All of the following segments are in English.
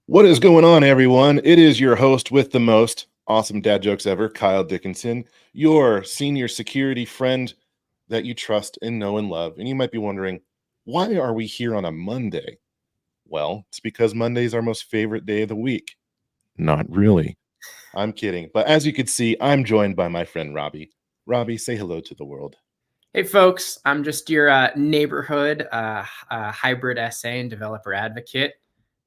What is going on, everyone? It is your host with the most awesome dad jokes ever, Kyle Dickinson, your senior security friend that you trust and know and love. And you might be wondering, why are we here on a Monday? Well, it's because Monday is our most favorite day of the week. Not really. I'm kidding. But as you can see, I'm joined by my friend Robbie. Robbie, say hello to the world. Hey folks, I'm just your neighborhood hybrid essay and developer advocate,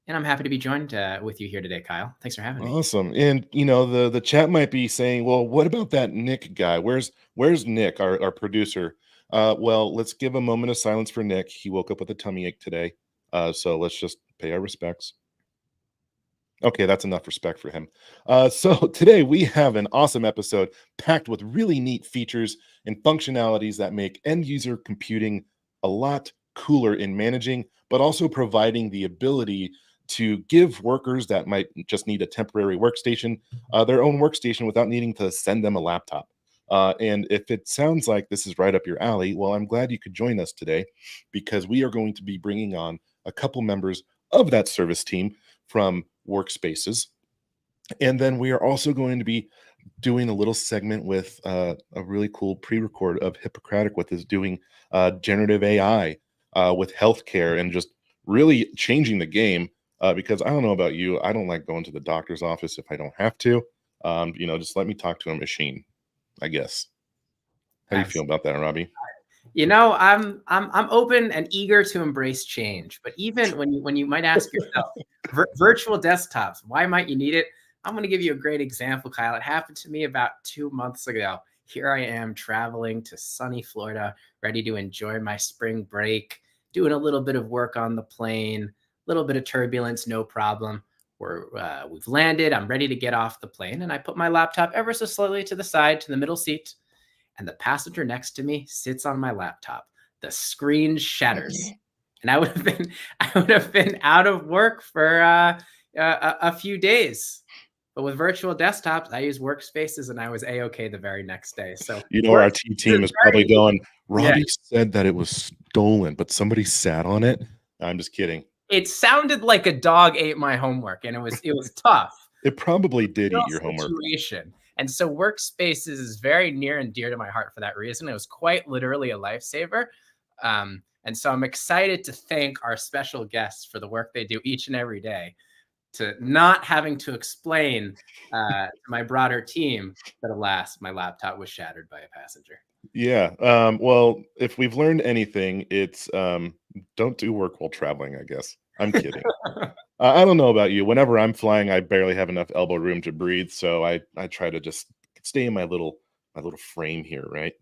and I'm happy to be joined with you here today, Kyle. Thanks for having me. Awesome. And the chat might be saying, well, what about that Nick guy? Where's Nick, our producer? Well, let's give a moment of silence for Nick. He woke up with a tummy ache today. So let's just pay our respects. Okay, that's enough respect for him. So today we have an awesome episode packed with really neat features and functionalities that make end user computing a lot cooler in managing, but also providing the ability to give workers that might just need a temporary workstation their own workstation without needing to send them a laptop. And if it sounds like this is right up your alley, well, I'm glad you could join us today because we are going to be bringing on a couple members of that service team from WorkSpaces. And then we are also going to be doing a little segment with a really cool pre-record of Hippocratic with us doing generative AI with healthcare and just really changing the game. Because I don't know about you, I don't like going to the doctor's office if I don't have to. Just let me talk to a machine, I guess. How do you feel about that, Robbie? I'm open and eager to embrace change, but even when you might ask yourself, virtual desktops, why might you need it? I'm going to give you a great example, Kyle. It happened to me about 2 months ago. Here I am traveling to sunny Florida, ready to enjoy my spring break, doing a little bit of work on the plane, a little bit of turbulence, no problem. We've landed. I'm ready to get off the plane, and I put my laptop ever so slightly to the side, to the middle seat, and the passenger next to me sits on my laptop. The screen shatters, and I would have been out of work for a few days. But with virtual desktops, I use WorkSpaces, and I was A-okay the very next day. So our team is probably going, Robbie said that it was stolen, but somebody sat on it. I'm just kidding. It sounded like a dog ate my homework, and it was tough. It probably did eat your homework. And so WorkSpaces is very near and dear to my heart for that reason. It was quite literally a lifesaver. And so I'm excited to thank our special guests for the work they do each and every day, to not having to explain to my broader team that, alas, my laptop was shattered by a passenger. Yeah. Well, if we've learned anything, it's don't do work while traveling, I guess. I'm kidding. I don't know about you. Whenever I'm flying, I barely have enough elbow room to breathe. So I try to just stay in my little frame here, right?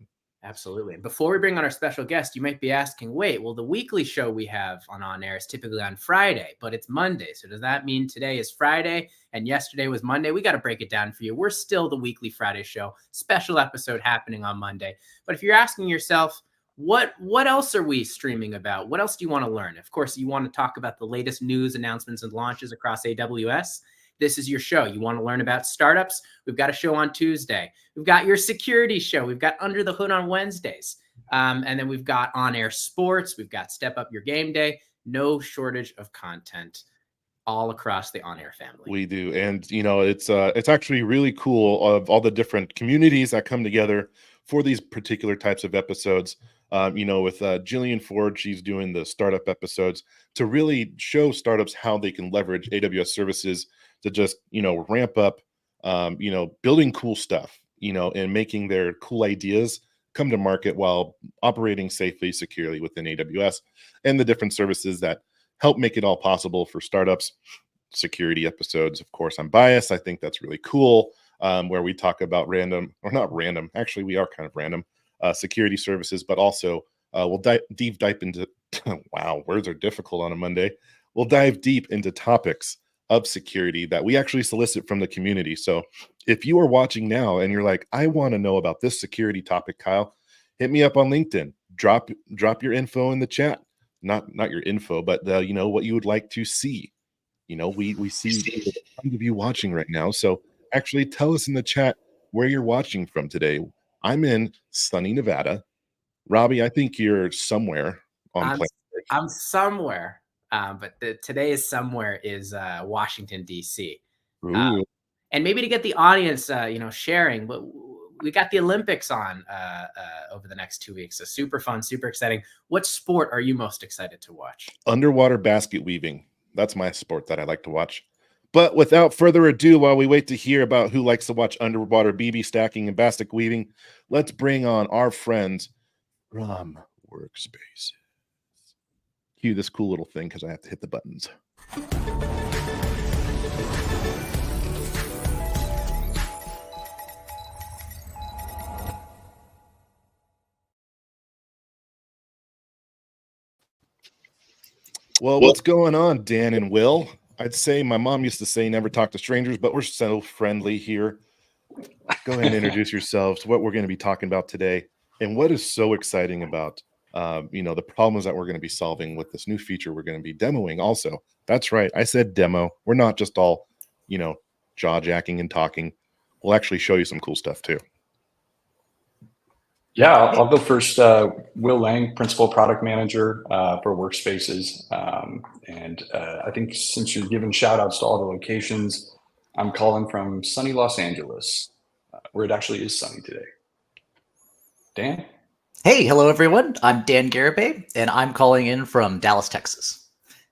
Absolutely. And before we bring on our special guest, you might be asking, wait, well, the weekly show we have on air is typically on Friday, but it's Monday. So does that mean today is Friday and yesterday was Monday? We got to break it down for you. We're still the weekly Friday show, special episode happening on Monday. But if you're asking yourself, what else are we streaming about? What else do you want to learn? Of course, you want to talk about the latest news, announcements, and launches across AWS. This is your show. You want to learn about startups? We've got a show on Tuesday. We've got your security show. We've got Under the Hood on Wednesdays. And then we've got on-air sports. We've got Step Up Your Game Day. No shortage of content all across the On-Air family. We do. And, it's actually really cool of all the different communities that come together for these particular types of episodes. With Jillian Ford, she's doing the startup episodes to really show startups how they can leverage AWS services to just, ramp up, building cool stuff, and making their cool ideas come to market while operating safely, securely within AWS and the different services that help make it all possible for startups. Security episodes, of course, I'm biased. I think that's really cool, where we talk about not random, actually, we are kind of random security services, but also we'll dive deep into, wow, words are difficult on a Monday. We'll dive deep into topics of security that we actually solicit from the community. So if you are watching now and you're like, I want to know about this security topic, Kyle, hit me up on LinkedIn. Drop your info in the chat. Not your info, but what you would like to see. We see tons of you watching right now. So actually tell us in the chat where you're watching from today. I'm in sunny Nevada. Robbie, I think you're somewhere on planet. I'm somewhere. but today's somewhere is Washington, D.C. Ooh. And maybe to get the audience, sharing, but we got the Olympics on over the next 2 weeks. So super fun, super exciting. What sport are you most excited to watch? Underwater basket weaving. That's my sport that I like to watch. But without further ado, while we wait to hear about who likes to watch underwater BB stacking and basket weaving, let's bring on our friends from WorkSpaces. Cue this cool little thing because I have to hit the buttons. Well, what's going on, Dan and Will? I'd say my mom used to say never talk to strangers, but we're so friendly here. Go ahead and introduce yourselves, what we're going to be talking about today, and what is so exciting about the problems that we're going to be solving with this new feature we're going to be demoing also. That's right. I said demo. We're not just all, jaw jacking and talking. We'll actually show you some cool stuff too. Yeah, I'll go first. Will Lang, Principal Product Manager for WorkSpaces. And I think since you're giving shout outs to all the locations, I'm calling from sunny Los Angeles, where it actually is sunny today. Dan? Hey, hello everyone. I'm Dan Garibay, and I'm calling in from Dallas, Texas.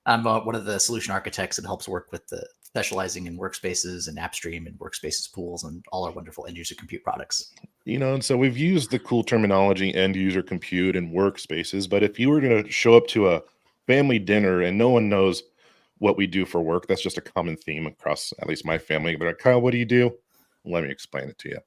I'm one of the solution architects that helps work with the specializing in workspaces and AppStream and workspaces pools and all our wonderful end user compute products. And so we've used the cool terminology end user compute and workspaces, but if you were going to show up to a family dinner and no one knows what we do for work, that's just a common theme across at least my family. But Kyle, what do you do? Let me explain it to you.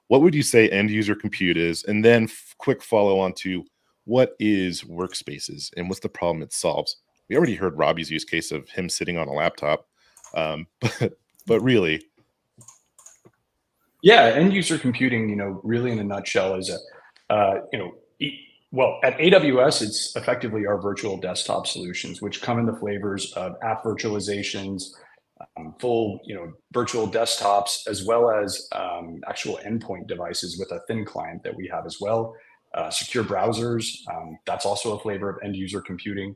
What would you say end user compute is? And then quick follow on to what is workspaces and what's the problem it solves? We already heard Robbie's use case of him sitting on a laptop, but really. Yeah, end user computing, really in a nutshell is well, at AWS, it's effectively our virtual desktop solutions, which come in the flavors of app virtualizations, full, virtual desktops, as well as actual endpoint devices with a thin client that we have as well. Secure browsers, that's also a flavor of end user computing.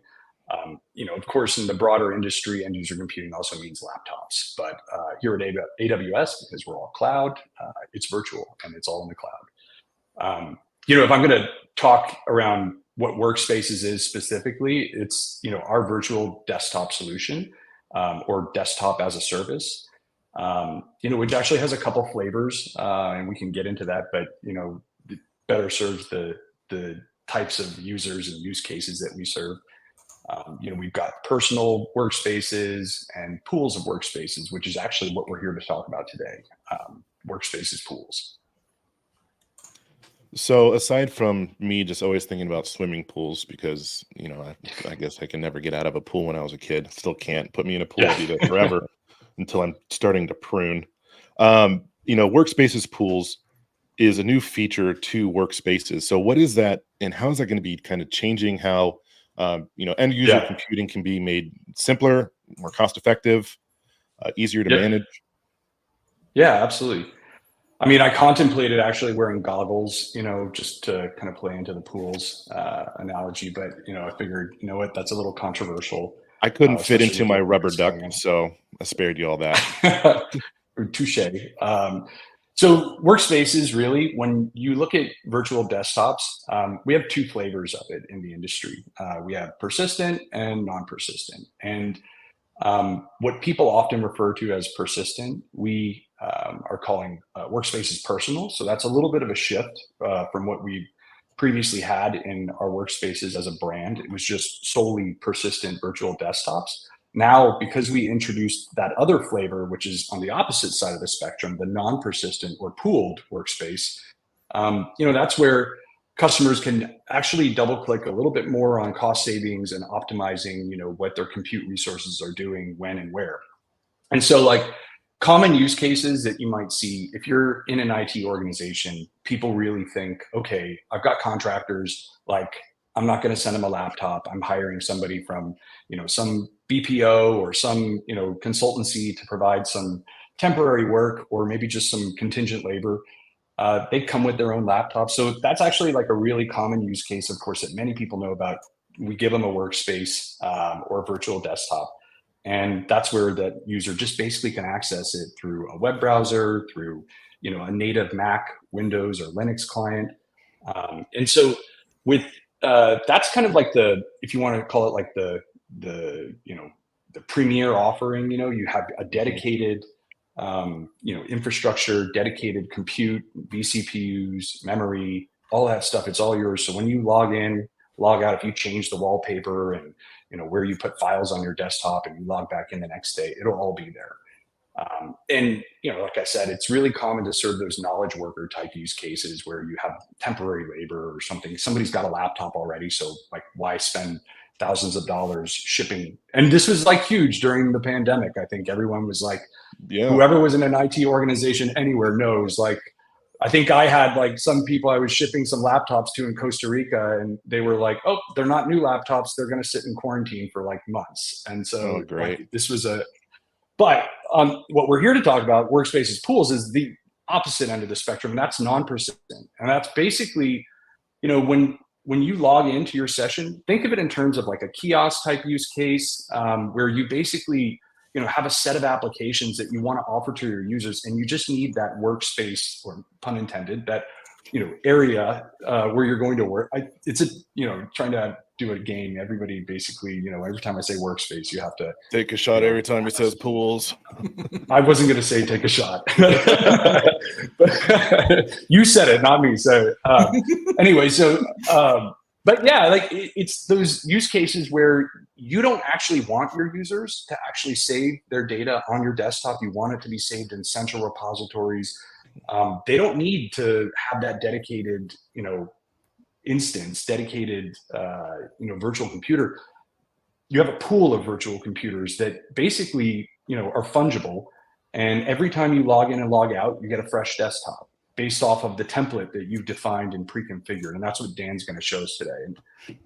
Of course, in the broader industry, end user computing also means laptops. But here at AWS, because we're all cloud, it's virtual and it's all in the cloud. If I'm going to talk around what WorkSpaces is specifically, it's our virtual desktop solution or desktop as a service. Which actually has a couple flavors, and we can get into that. But it better serves the types of users and use cases that we serve. We've got personal workspaces and pools of workspaces, which is actually what we're here to talk about today. Workspaces pools. So aside from me just always thinking about swimming pools, because, I guess I can never get out of a pool when I was a kid. Still can't. Put me in a pool, I'll be there forever until I'm starting to prune. Workspaces pools is a new feature to Workspaces. So what is that, and how is that going to be kind of changing how end user computing can be made simpler, more cost effective, easier to manage? Yeah, absolutely. I mean, I contemplated actually wearing goggles, just to kind of play into the pools analogy, but I figured, that's a little controversial. I couldn't fit into my rubber duck, so I spared you all that. Touche. So workspaces, really, when you look at virtual desktops, we have two flavors of it in the industry. We have persistent and non-persistent. And what people often refer to as persistent, we are calling workspaces personal. So that's a little bit of a shift from what we previously had in our workspaces as a brand. It was just solely persistent virtual desktops. Now, because we introduced that other flavor, which is on the opposite side of the spectrum, the non-persistent or pooled workspace, that's where customers can actually double click a little bit more on cost savings and optimizing, what their compute resources are doing, when and where. And so common use cases that you might see if you're in an IT organization, people really think, okay, I've got contractors, I'm not going to send them a laptop. I'm hiring somebody from, some BPO or some, consultancy to provide some temporary work or maybe just some contingent labor. They come with their own laptop. So that's actually a really common use case, of course, that many people know about we give them a workspace or a virtual desktop. And that's where the user just basically can access it through a web browser, through a native Mac, Windows, or Linux client. And so with that's kind of like if you want to call it like the premier offering. You have a dedicated infrastructure, dedicated compute, vCPUs, memory, all that stuff. It's all yours. So when you log in, log out, if you change the wallpaper and where you put files on your desktop and you log back in the next day, it'll all be there. And like I said, it's really common to serve those knowledge worker type use cases where you have temporary labor or something. Somebody's got a laptop already, so like why spend thousands of dollars shipping? And this was like huge during the pandemic. I think everyone was like, whoever was in an IT organization anywhere knows, like, I think I had like some people I was shipping some laptops to in Costa Rica, and they were like, oh, they're not new laptops. They're going to sit in quarantine for like months. And so like, this was but what we're here to talk about, WorkSpaces Pools, is the opposite end of the spectrum, and that's non-persistent. And that's basically, when you log into your session, think of it in terms of like a kiosk type use case, where you basically have a set of applications that you want to offer to your users, and you just need that workspace, or pun intended, that area where you're going to work. It's trying to do a game. Everybody basically, every time I say workspace, you have to take a shot every time it says pools. I wasn't going to say take a shot. But you said it, not me. So anyway, but yeah, like it's those use cases where you don't actually want your users to actually save their data on your desktop. You want it to be saved in central repositories. They don't need to have that dedicated, instance, dedicated, virtual computer. You have a pool of virtual computers that basically, are fungible. And every time you log in and log out, you get a fresh desktop based off of the template that you've defined and pre-configured. And that's what Dan's going to show us today. And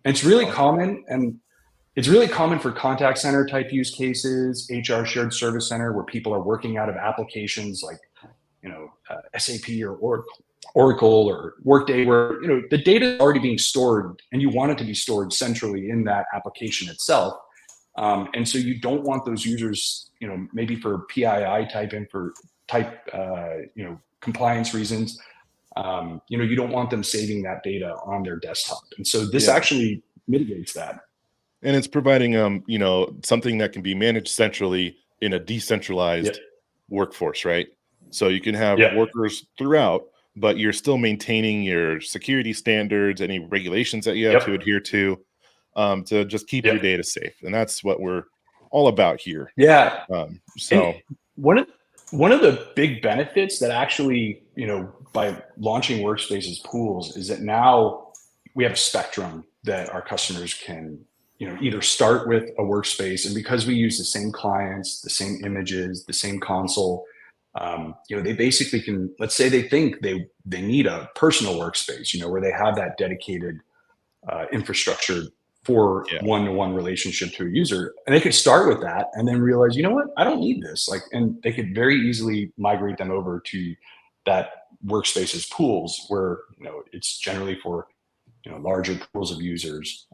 it's really common, and it's really common for contact center type use cases, HR shared service center, where people are working out of applications like, SAP or Oracle or Workday, where, the data is already being stored and you want it to be stored centrally in that application itself. And so you don't want those users, maybe for PII type compliance reasons, you don't want them saving that data on their desktop. And so this actually mitigates that. And it's providing, something that can be managed centrally in a decentralized workforce, right? So you can have workers throughout, but you're still maintaining your security standards, any regulations that you have to adhere to just keep your data safe. And that's what we're all about here. Yeah. So and one of the big benefits that actually, by launching WorkSpaces Pools, is that now we have a spectrum that our customers can, either start with a workspace, and because we use the same clients, the same images, the same console, they basically can, let's say they think they need a personal workspace, where they have that dedicated infrastructure for one-to-one relationship to a user, and they could start with that and then realize, what, I don't need this, and they could very easily migrate them over to that WorkSpaces Pools, where it's generally for larger pools of users.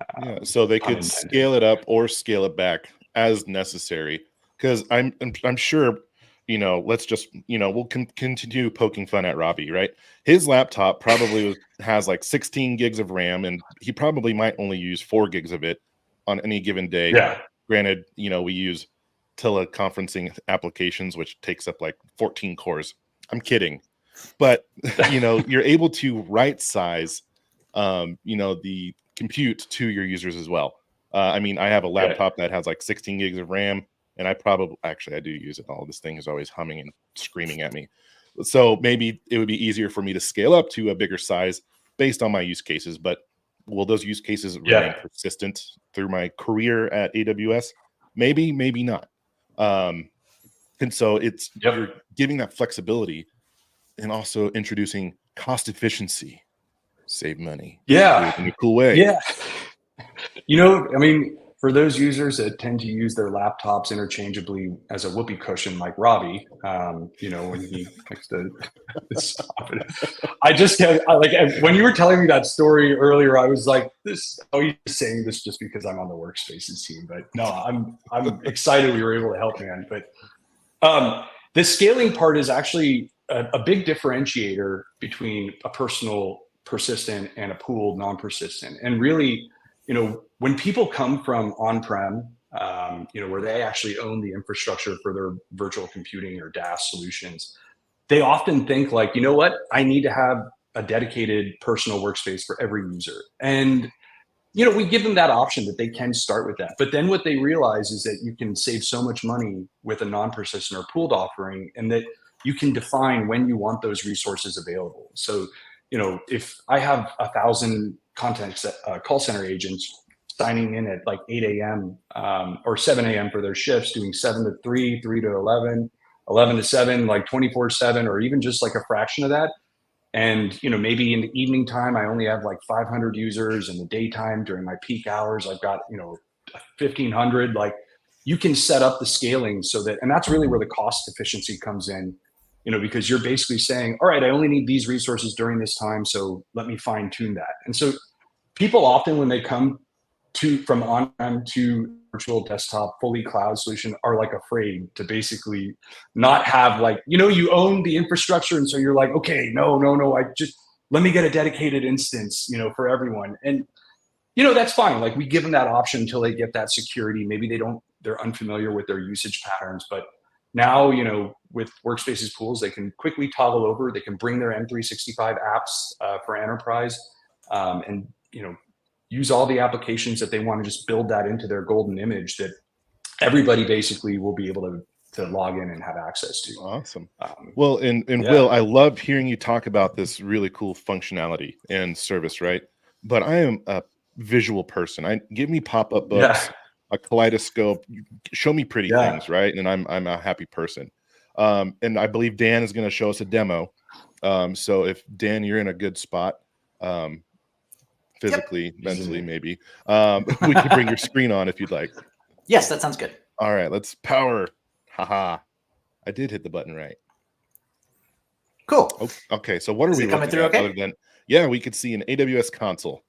So they could scale it up or scale it back as necessary, because I'm sure, let's just, we'll continue poking fun at Robbie, right? His laptop probably has like 16 gigs of RAM, and he probably might only use 4 gigs of it on any given day. Yeah. Granted, we use teleconferencing applications, which takes up like 14 cores. I'm kidding. But, you're able to right size, the compute to your users as well. I have a laptop that has like 16 gigs of RAM. And I do use it all. This thing is always humming and screaming at me. So maybe it would be easier for me to scale up to a bigger size based on my use cases. But will those use cases remain persistent through my career at AWS? Maybe, maybe not. And so it's you're giving that flexibility and also introducing cost efficiency, save money. Yeah. In a cool way. Yeah. for those users that tend to use their laptops interchangeably as a whoopee cushion, like Robbie, you know, when he likes to stop it. I just like when you were telling me that story earlier, I was like, "This, oh, you're saying this just because I'm on the WorkSpaces team?" But no, I'm excited we were able to help, man. But the scaling part is actually a big differentiator between a personal persistent and a pooled non-persistent. And really, you know, when people come from on-prem, you know, where they actually own the infrastructure for their virtual computing or DaaS solutions, they often think like, you know what, I need to have a dedicated personal workspace for every user. And you know, we give them that option that they can start with that. But then what they realize is that you can save so much money with a non-persistent or pooled offering, and that you can define when you want those resources available. So, you know, if I have 1,000 call center agents signing in at like 8 a.m. Or 7 a.m. for their shifts, doing 7 to 3, 3 to 11, 11 to 7, like 24/7, or even just like a fraction of that. And, you know, maybe in the evening time, I only have like 500 users. In the daytime, during my peak hours, I've got, you know, 1,500. Like, you can set up the scaling so that, and that's really where the cost efficiency comes in, you know, because you're basically saying, all right, I only need these resources during this time, so let me fine tune that. And so people often, when they come from on-prem to virtual desktop fully cloud solution, are like afraid to basically not have, like, you know, you own the infrastructure, and so you're like, okay, no, I just, let me get a dedicated instance, you know, for everyone. And you know, that's fine. Like, we give them that option until they get that security. Maybe they're unfamiliar with their usage patterns, but now, you know, with WorkSpaces pools, they can quickly toggle over. They can bring their M365 apps for enterprise, and, you know, use all the applications that they want to just build that into their golden image that everybody basically will be able to log in and have access to. Awesome. Well, and yeah. Will, I love hearing you talk about this really cool functionality and service, right? But I am a visual person. Give me pop-up books, a kaleidoscope, show me pretty things, right? And I'm a happy person. And I believe Dan is going to show us a demo. So if Dan, you're in a good spot, physically, mentally, maybe, we can bring your screen on if you'd like. Yes, that sounds good. All right, let's power. Haha. I did hit the button right. Cool. Okay, so what are we coming through okay? Other than, yeah, we could see an AWS console.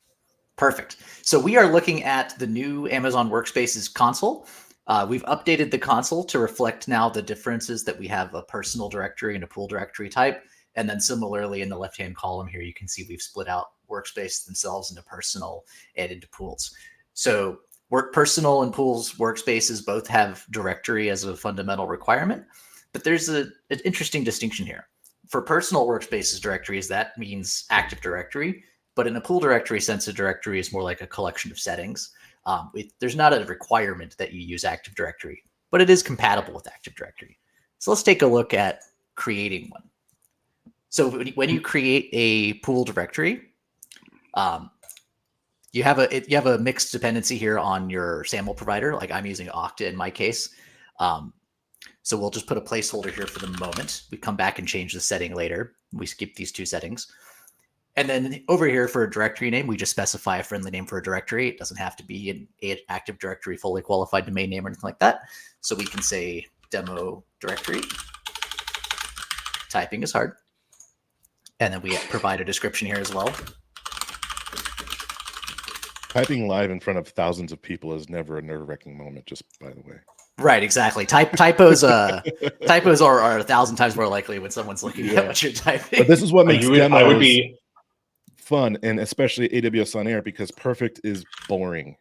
Perfect. So we are looking at the new Amazon Workspaces console. We've updated the console to reflect now the differences that we have a personal directory and a pool directory type. And then similarly in the left-hand column here, you can see we've split out Workspace themselves into personal and into pools. So personal and pools workspaces both have directory as a fundamental requirement, but there's an interesting distinction here. For personal workspaces directories, that means Active Directory, but in a pool directory sense, a directory is more like a collection of settings. There's not a requirement that you use Active Directory, but it is compatible with Active Directory. So let's take a look at creating one. So when you create a pool directory, you have a mixed dependency here on your SAML provider. Like I'm using Okta in my case. So we'll just put a placeholder here for the moment. We come back and change the setting later. We skip these two settings. And then over here for a directory name, we just specify a friendly name for a directory. It doesn't have to be an Active Directory fully qualified domain name or anything like that. So we can say demo directory. Typing is hard. And then we provide a description here as well. Typing live in front of thousands of people is never a nerve-wracking moment, just by the way. Right, exactly. Typos are 1,000 times more likely when someone's looking at what you're typing. But this is what makes demos I would be fun, and especially AWS OnAir, because perfect is boring.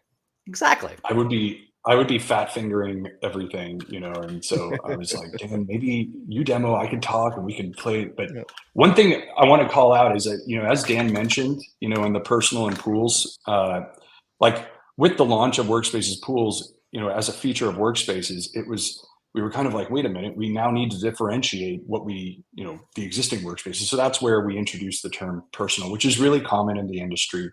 Exactly. I would be fat fingering everything, you know, and so I was like, Dan, maybe you demo, I can talk and we can play. But one thing I want to call out is that, you know, as Dan mentioned, you know, in the personal and pools, like with the launch of WorkSpaces pools, you know, as a feature of WorkSpaces, we were kind of like, wait a minute, we now need to differentiate what the existing workspaces. So that's where we introduced the term personal, which is really common in the industry.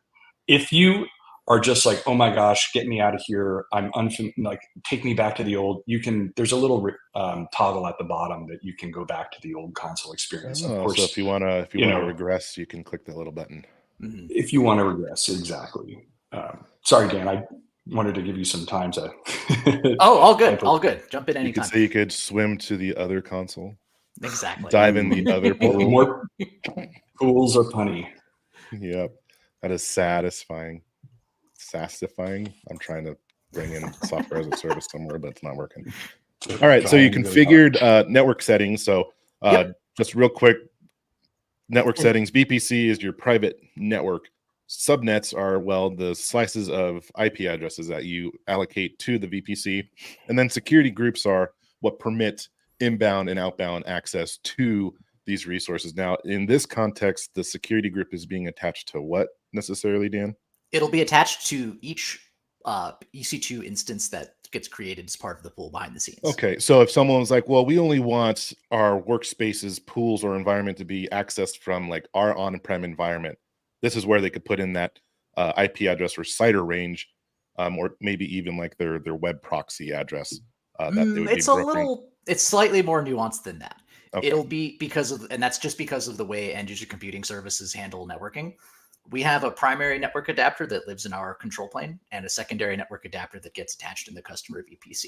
If you are just like, oh my gosh, get me out of here, I'm like, take me back to the old, there's a little toggle at the bottom that you can go back to the old console experience. Of course, so if you want to regress, you can click that little button. If you want to regress, exactly. Sorry, Dan, wanted to give you some time to. Oh, all good, all good. Jump in You could anytime. say you could swim to the other console, Exactly. dive in the other pool. More pools are punny. Yep, that is satisfying. Satisfying. I'm trying to bring in software as a service somewhere, but it's not working. All right, so you configured network settings. So just real quick, network settings. VPC is your private network. Subnets are, well, the slices of IP addresses that you allocate to the VPC. And then security groups are what permit inbound and outbound access to these resources. Now, in this context, the security group is being attached to what necessarily, Dan? It'll be attached to each EC2 instance that gets created as part of the pool behind the scenes. Okay, so if someone was like, well, we only want our workspaces, pools, or environment to be accessed from like our on-prem environment, this is where they could put in that IP address or CIDR range, or maybe even like their web proxy address. That they would It's slightly more nuanced than that. Okay. It'll be because of, and that's just because of the way end user computing services handle networking. We have a primary network adapter that lives in our control plane and a secondary network adapter that gets attached in the customer VPC.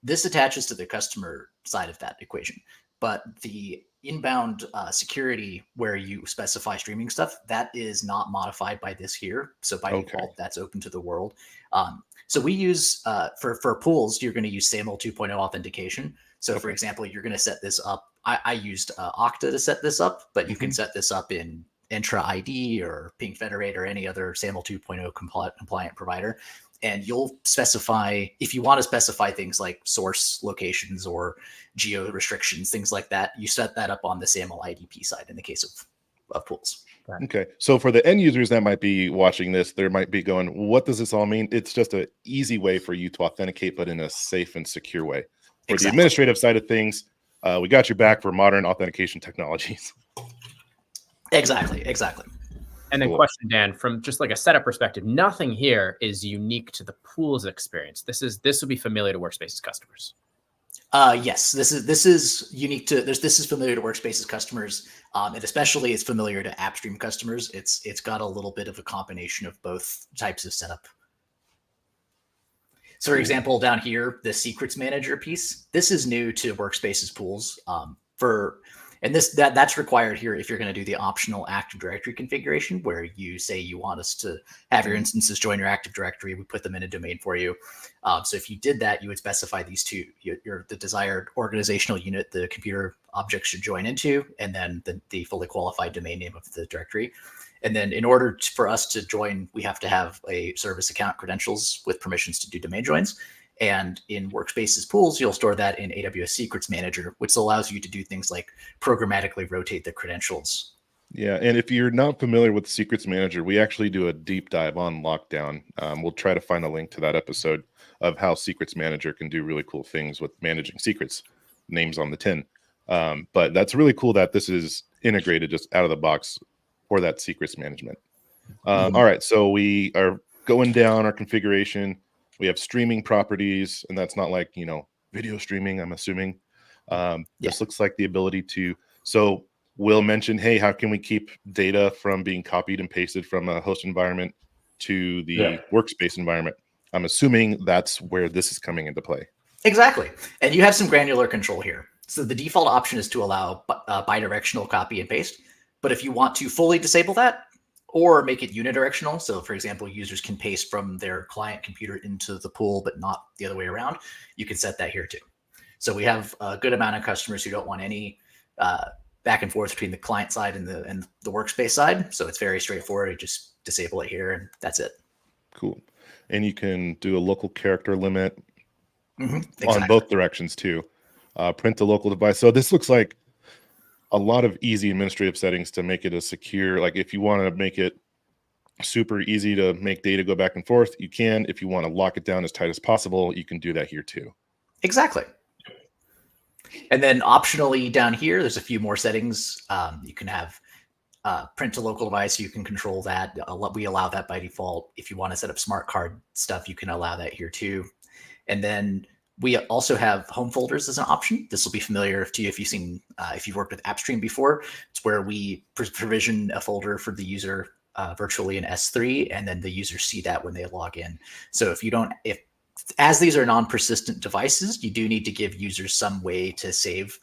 This attaches to the customer side of that equation, but the inbound security where you specify streaming stuff, that is not modified by this here. So by default, that's open to the world. So we use, for pools, you're going to use SAML 2.0 authentication. So for example, you're going to set this up. I used Okta to set this up, but you can set this up in Entra ID or Ping Federate or any other SAML 2.0 compliant provider. And you'll specify, if you want to specify things like source locations or geo restrictions, things like that, you set that up on the SAML IDP side in the case of pools. Okay. So for the end users that might be watching this, they might be going, what does this all mean? It's just an easy way for you to authenticate, but in a safe and secure way. For the administrative side of things, we got your back for modern authentication technologies. Exactly. And then question, Dan, from just like a setup perspective, nothing here is unique to the pools experience. This will be familiar to WorkSpaces customers. Yes, this is unique to this is familiar to WorkSpaces customers, and especially it's familiar to AppStream customers. It's got a little bit of a combination of both types of setup. So, for example, down here, the secrets manager piece, this is new to WorkSpaces pools. And that's required here if you're going to do the optional Active Directory configuration, where you say you want us to have your instances join your Active Directory. We put them in a domain for you. So if you did that, you would specify these two: the desired organizational unit the computer objects should join into, and then the fully qualified domain name of the directory. And then in order for us to join, we have to have a service account credentials with permissions to do domain joins. And in WorkSpaces pools, you'll store that in AWS Secrets Manager, which allows you to do things like programmatically rotate the credentials. Yeah, and if you're not familiar with Secrets Manager, we actually do a deep dive on lockdown. We'll try to find a link to that episode of how Secrets Manager can do really cool things with managing secrets, names on the tin. But that's really cool that this is integrated just out of the box for that secrets management. All right, so we are going down our configuration. We have streaming properties, and that's not like, video streaming, I'm assuming. This looks like the ability to, so we'll mention, hey, how can we keep data from being copied and pasted from a host environment to the workspace environment? I'm assuming that's where this is coming into play. Exactly. And you have some granular control here. So the default option is to allow bidirectional copy and paste. But if you want to fully disable that, or make it unidirectional. So for example, users can paste from their client computer into the pool, but not the other way around. You can set that here too. So we have a good amount of customers who don't want any back and forth between the client side and the workspace side. So it's very straightforward. You just disable it here and that's it. Cool. And you can do a local character limit exactly. on both directions too. Print to local device. So this looks like a lot of easy administrative settings to make it a secure, like if you want to make it super easy to make data go back and forth, you can. If you want to lock it down as tight as possible, you can do that here too. Exactly. And then optionally down here, there's a few more settings. You can have print to local device. You can control that. We allow that by default. If you want to set up smart card stuff, you can allow that here too. And then we also have home folders as an option. This will be familiar to you if you've worked with AppStream before. It's where we provision a folder for the user virtually in S3, and then the users see that when they log in. So as these are non-persistent devices, you do need to give users some way to save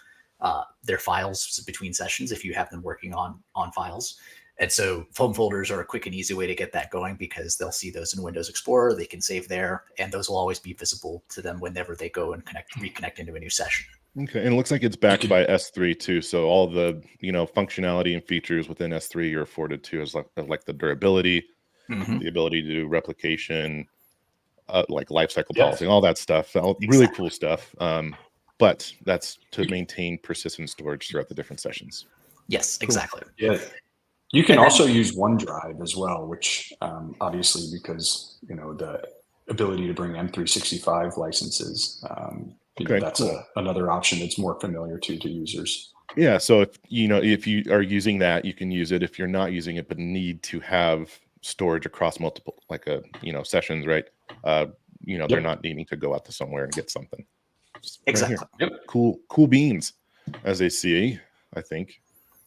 their files between sessions if you have them working on files. And so home folders are a quick and easy way to get that going, because they'll see those in Windows Explorer, they can save there, and those will always be visible to them whenever they go and reconnect into a new session. Okay, and it looks like it's backed by S3 too. So all the functionality and features within S3 are afforded to, as like the durability, the ability to do replication, like lifecycle policy, all that stuff. Really cool stuff. But that's to maintain persistent storage throughout the different sessions. Yes, exactly. Yeah. You can also use OneDrive as well, which obviously, because the ability to bring M365 licenses, that's another option that's more familiar to users. Yeah, so if you are using that, you can use it. If you're not using it but need to have storage across multiple sessions, right? They're not needing to go out to somewhere and get something. Exactly. Right. Yep. Cool beans, as they see. I think.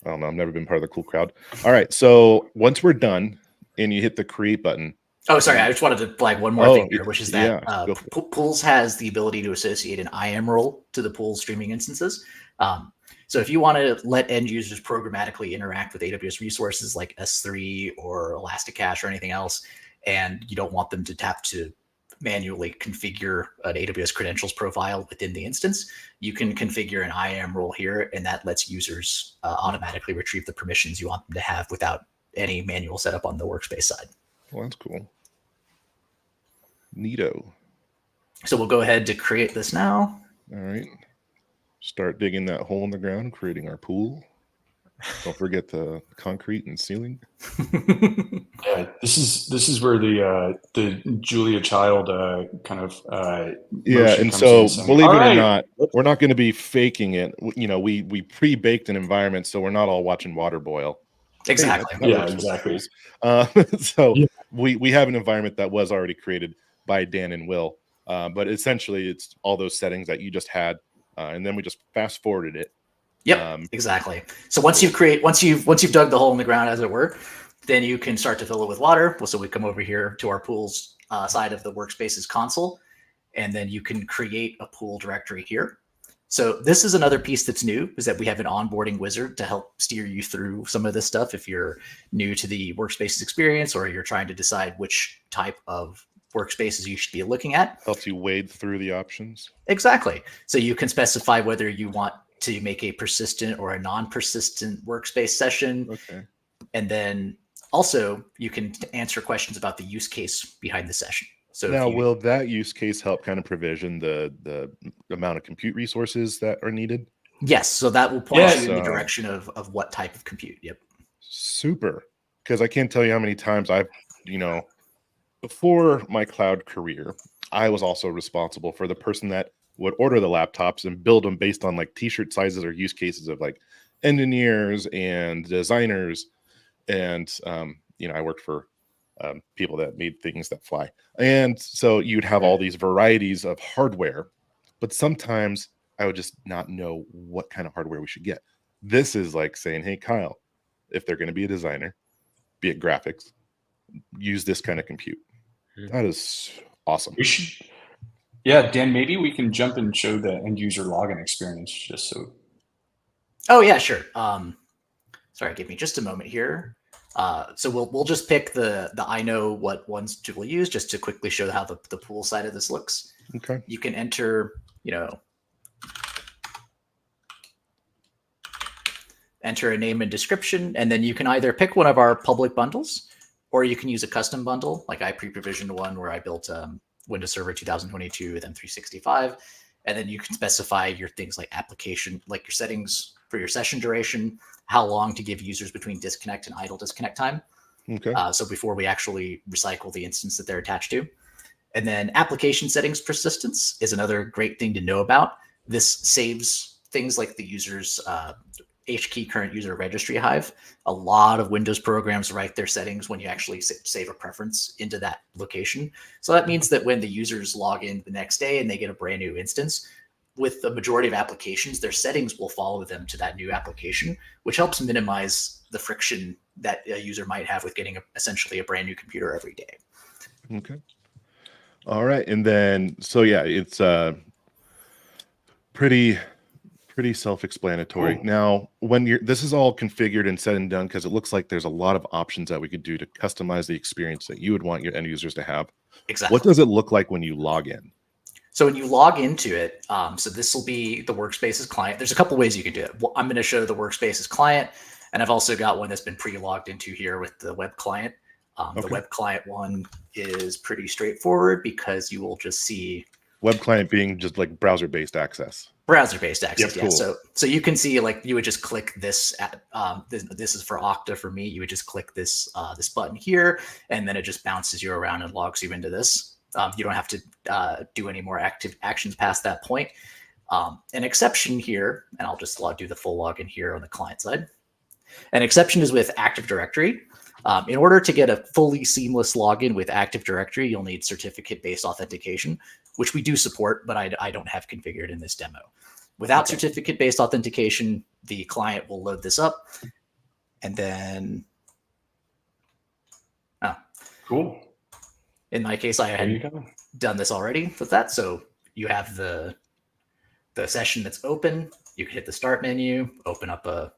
I don't know. I've never been part of the cool crowd. All right. So once we're done and you hit the create button. Oh, sorry. I just wanted to flag one more thing here, which is that Pools has the ability to associate an IAM role to the Pools streaming instances. So if you want to let end users programmatically interact with AWS resources like S3 or Elasticache or anything else, and you don't want them to have to manually configure an AWS credentials profile within the instance, you can configure an IAM role here, and that lets users automatically retrieve the permissions you want them to have without any manual setup on the workspace side. Well, that's cool. Neato. So we'll go ahead to create this now. All right. Start digging that hole in the ground, creating our pool. Don't forget the concrete and ceiling. Yeah, this is where the Julia Child kind of and so believe it or not, we're not going to be faking it. We pre-baked an environment, so we're not all watching water boil. Exactly. Exactly. We have an environment that was already created by Dan and Will, but essentially it's all those settings that you just had, and then we just fast forwarded it. Yep, exactly. So once you've dug the hole in the ground, as it were, then you can start to fill it with water. So we come over here to our pools side of the WorkSpaces console, and then you can create a pool directory here. So this is another piece that's new, is that we have an onboarding wizard to help steer you through some of this stuff if you're new to the WorkSpaces experience, or you're trying to decide which type of workspaces you should be looking at. Helps you wade through the options. Exactly. So you can specify whether you want to make a persistent or a non-persistent workspace session. Okay. And then also you can answer questions about the use case behind the session. So now, will that use case help kind of provision the amount of compute resources that are needed? Yes. So that will point you in the direction of what type of compute. Yep. Super. Because I can't tell you how many times I've, before my cloud career, I was also responsible for the person that would order the laptops and build them based on like t-shirt sizes or use cases of like engineers and designers. And, I worked for people that made things that fly. And so you'd have all these varieties of hardware, but sometimes I would just not know what kind of hardware we should get. This is like saying, hey, Kyle, if they're going to be a designer, be it graphics, use this kind of compute. That is awesome. We should. Yeah, Dan, maybe we can jump and show the end user login experience just so. Oh yeah, sure. Sorry, give me just a moment here. So we'll just pick the I know what ones we'll use just to quickly show how the pool side of this looks. Okay. You can enter, enter a name and description, and then you can either pick one of our public bundles, or you can use a custom bundle. Like I pre-provisioned one where I built Windows Server 2022 with M365, and then you can specify your things like application, like your settings for your session duration, how long to give users between disconnect and idle disconnect time. Okay. So before we actually recycle the instance that they're attached to. And then application settings persistence is another great thing to know about. This saves things like the user's HKey current user registry hive. A lot of Windows programs write their settings when you actually save a preference into that location. So that means that when the users log in the next day and they get a brand new instance, with the majority of applications, their settings will follow them to that new application, which helps minimize the friction that a user might have with getting essentially a brand new computer every day. Okay. All right. And then, so yeah, it's pretty self-explanatory. Cool. Now, when this is all configured and said and done, because it looks like there's a lot of options that we could do to customize the experience that you would want your end users to have. Exactly. What does it look like when you log in? So when you log into it, so this will be the WorkSpaces client. There's a couple ways you can do it. Well, I'm going to show the WorkSpaces client, and I've also got one that's been pre-logged into here with the web client. The web client one is pretty straightforward because you will just see web client being just like browser-based access. Browser-based access, Yep, yeah. cool. So you can see, like, you would just click this. This is for Okta for me. You would just click this this button here, and then it just bounces you around and logs you into this. You don't have to do any more active actions past that point. An exception here, and I'll just do the full login here on the client side. An exception is with Active Directory. In order to get a fully seamless login with Active Directory, you'll need certificate-based authentication, which we do support, but I don't have configured in this demo. Without certificate-based authentication, the client will load this up, and then, Cool. In my case, I had done this already with that. So you have the session that's open. You can hit the start menu, open up a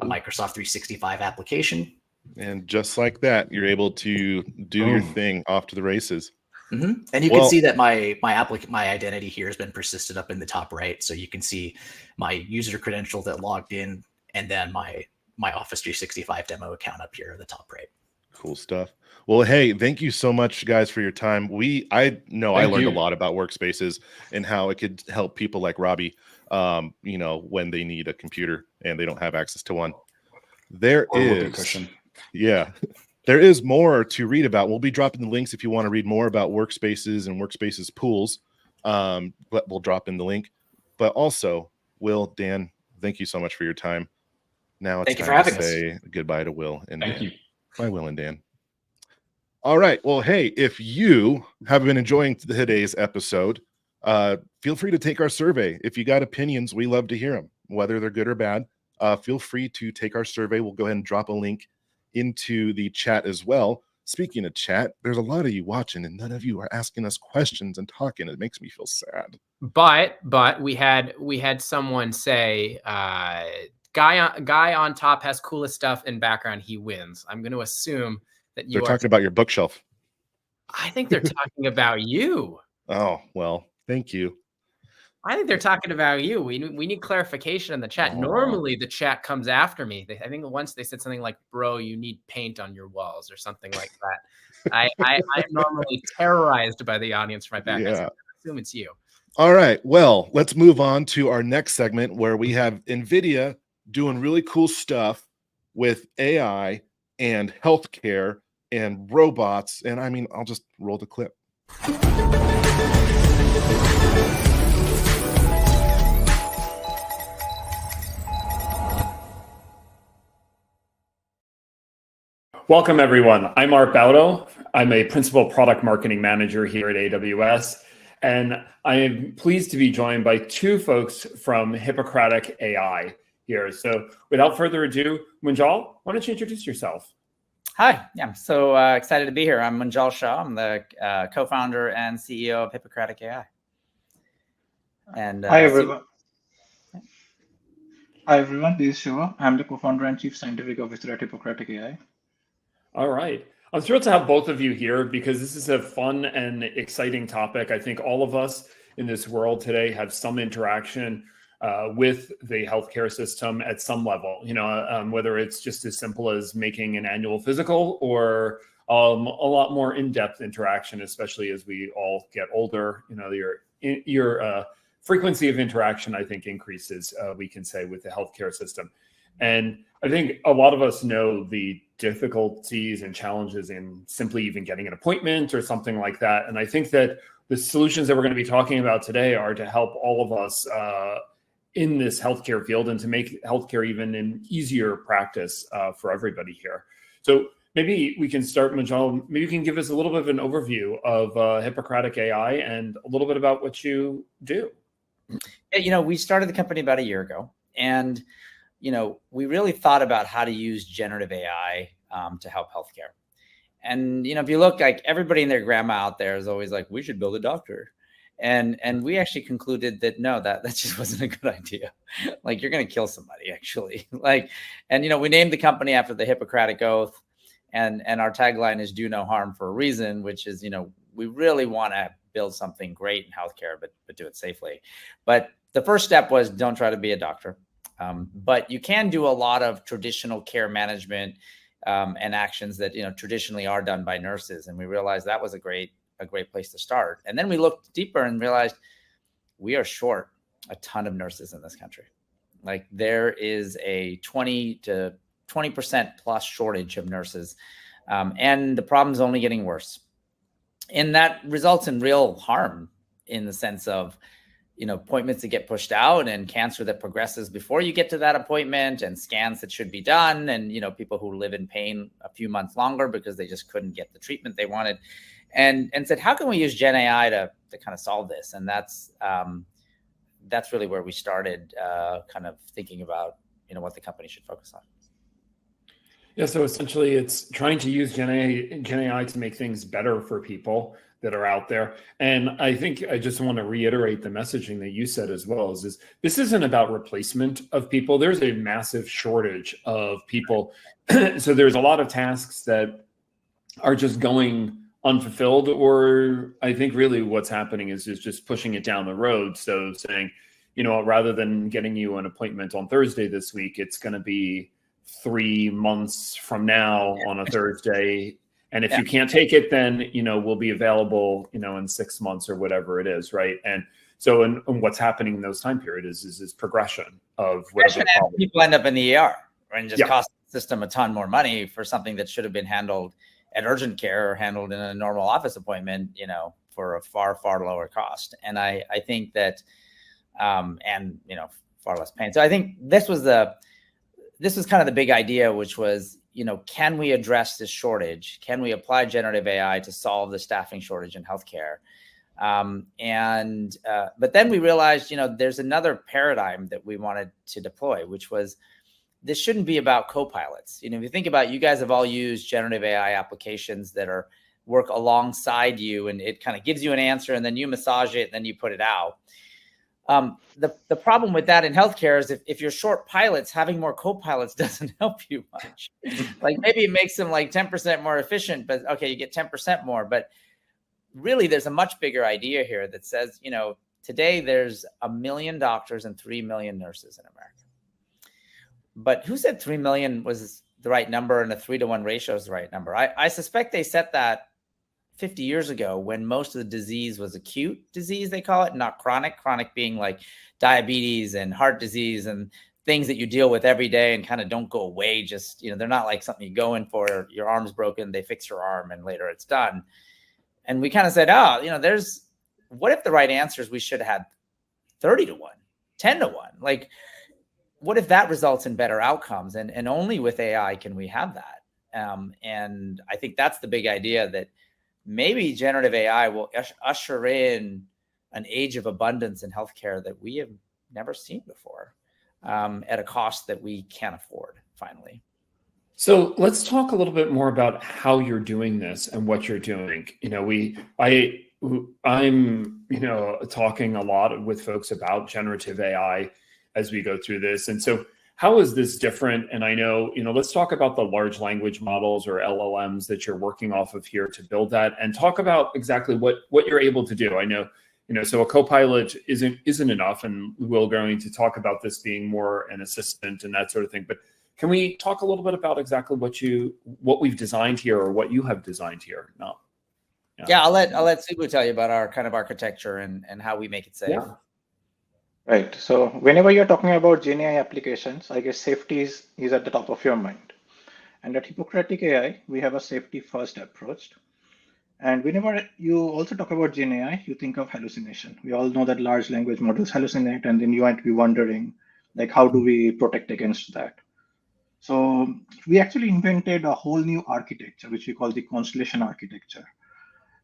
Microsoft 365 application. And just like that, you're able to do your thing off to the races. Mm-hmm. And you can see that my identity here has been persisted up in the top right. So you can see my user credential that logged in, and then my Office 365 demo account up here in the top right. Cool stuff. Well, hey, thank you so much, guys, for your time. I learned a lot about WorkSpaces and how it could help people like Robbie, when they need a computer and they don't have access to one. There is more to read about. We'll be dropping the links if you want to read more about WorkSpaces and WorkSpaces pools. But we'll drop in the link. But also, Will, Dan, thank you so much for your time. Now it's time to say goodbye to Will and Dan. Thank you. Bye, Will and Dan. All right. Well, hey, if you have been enjoying today's episode, feel free to take our survey. If you got opinions, we love to hear them, whether they're good or bad. Feel free to take our survey. We'll go ahead and drop a link into the chat as well. Speaking of chat, there's a lot of you watching, and none of you are asking us questions and talking. It makes me feel sad. But we had someone say, guy on top has coolest stuff in background. He wins. I'm going to assume that they're talking about your bookshelf. I think they're talking about you. Oh, well, thank you. I think they're talking about you. We need clarification in the chat. Normally, the chat comes after me. I think once they said something like, "Bro, you need paint on your walls" or something like that. I'm normally terrorized by the audience for my back. Yeah. So I assume it's you. All right. Well, let's move on to our next segment where we have NVIDIA doing really cool stuff with AI and healthcare and robots. And I mean, I'll just roll the clip. Welcome, everyone. I'm Art Baudo. I'm a principal product marketing manager here at AWS, and I am pleased to be joined by two folks from Hippocratic AI here. So without further ado, Munjal, why don't you introduce yourself? Hi, yeah, I'm so excited to be here. I'm Munjal Shah. I'm the co-founder and CEO of Hippocratic AI. And Hi, everyone. Hi, everyone. This is Shiva. I'm the co-founder and chief scientific officer at Hippocratic AI. All right. I'm thrilled to have both of you here because this is a fun and exciting topic. I think all of us in this world today have some interaction with the healthcare system at some level, whether it's just as simple as making an annual physical or a lot more in-depth interaction, especially as we all get older. Your frequency of interaction, I think, increases, we can say, with the healthcare system. And I think a lot of us know the difficulties and challenges in simply even getting an appointment or something like that. And I think that the solutions that we're going to be talking about today are to help all of us in this healthcare field and to make healthcare even an easier practice for everybody here. So maybe we can start, Munjal. Maybe you can give us a little bit of an overview of Hippocratic AI and a little bit about what you do. We started the company about a year ago, and we really thought about how to use generative AI to help healthcare. And if you look, like everybody and their grandma out there is always like, we should build a doctor. And we actually concluded that no, that just wasn't a good idea. Like, you're going to kill somebody, actually. And we named the company after the Hippocratic Oath, and our tagline is "Do no harm" for a reason, which is we really want to build something great in healthcare, but do it safely. But the first step was don't try to be a doctor, but you can do a lot of traditional care management and actions that traditionally are done by nurses, and we realized that was a great place to start. And then we looked deeper and realized we are short a ton of nurses in this country. Like, there is a 20% plus shortage of nurses, and the problem's only getting worse. And that results in real harm in the sense of appointments that get pushed out, and cancer that progresses before you get to that appointment, and scans that should be done, and people who live in pain a few months longer because they just couldn't get the treatment they wanted, and said, how can we use Gen AI to kind of solve this? And that's really where we started kind of thinking about what the company should focus on. Yeah, so essentially it's trying to use Gen AI to make things better for people that are out there. And I think I just want to reiterate the messaging that you said as well, is this isn't about replacement of people. There's a massive shortage of people. So there's a lot of tasks that are just going unfulfilled, or I think really what's happening is just pushing it down the road. So saying, rather than getting you an appointment on Thursday this week, it's going to be 3 months from now on a Thursday. And if you can't take it, then, we'll be available, in 6 months or whatever it is. Right. And so, and what's happening in those time periods is progression of whatever problem. People end up in the ER and just cost the system a ton more money for something that should have been handled at urgent care or handled in a normal office appointment, for a far, far lower cost. And I think that, and, far less pain. So I think this was kind of the big idea, which was, can we address this shortage? Can we apply generative AI to solve the staffing shortage in healthcare? But then we realized, there's another paradigm that we wanted to deploy, which was, this shouldn't be about co-pilots. If you think about, you guys have all used generative AI applications that work alongside you, and it kind of gives you an answer, and then you massage it, and then you put it out. The problem with that in healthcare is if you're short pilots, having more co-pilots doesn't help you much. Like, maybe it makes them like 10% more efficient, but okay, you get 10% more. But really, there's a much bigger idea here that says, today there's 1 million doctors and 3 million nurses in America. But who said 3 million was the right number and a 3-to-1 ratio is the right number? I suspect they set that 50 years ago when most of the disease was acute disease, they call it, not chronic. Chronic being like diabetes and heart disease and things that you deal with every day and kind of don't go away. Just, they're not like something you go in for, your arm's broken, they fix your arm and later it's done. And we kind of said, what if the right answer is we should have had 30-to-1, 10-to-1? Like, what if that results in better outcomes? And only with AI can we have that. And I think that's the big idea, that maybe generative AI will usher in an age of abundance in healthcare that we have never seen before, at a cost that we can't afford, finally. So let's talk a little bit more about how you're doing this and what you're doing. I'm talking a lot with folks about generative AI as we go through this. And so how is this different? And I know, let's talk about the large language models, or LLMs, that you're working off of here to build that, and talk about exactly what you're able to do. I know, so a co-pilot isn't enough, and we're going to talk about this being more an assistant and that sort of thing. But can we talk a little bit about exactly what we've designed here, or what you have designed here? No. Yeah, I'll let Subbu tell you about our kind of architecture and how we make it safe. Yeah. Right. So whenever you're talking about Gen AI applications, I guess safety is at the top of your mind. And at Hippocratic AI, we have a safety first approach. And whenever you also talk about Gen AI, you think of hallucination. We all know that large language models hallucinate, and then you might be wondering, like, how do we protect against that? So we actually invented a whole new architecture, which we call the constellation architecture.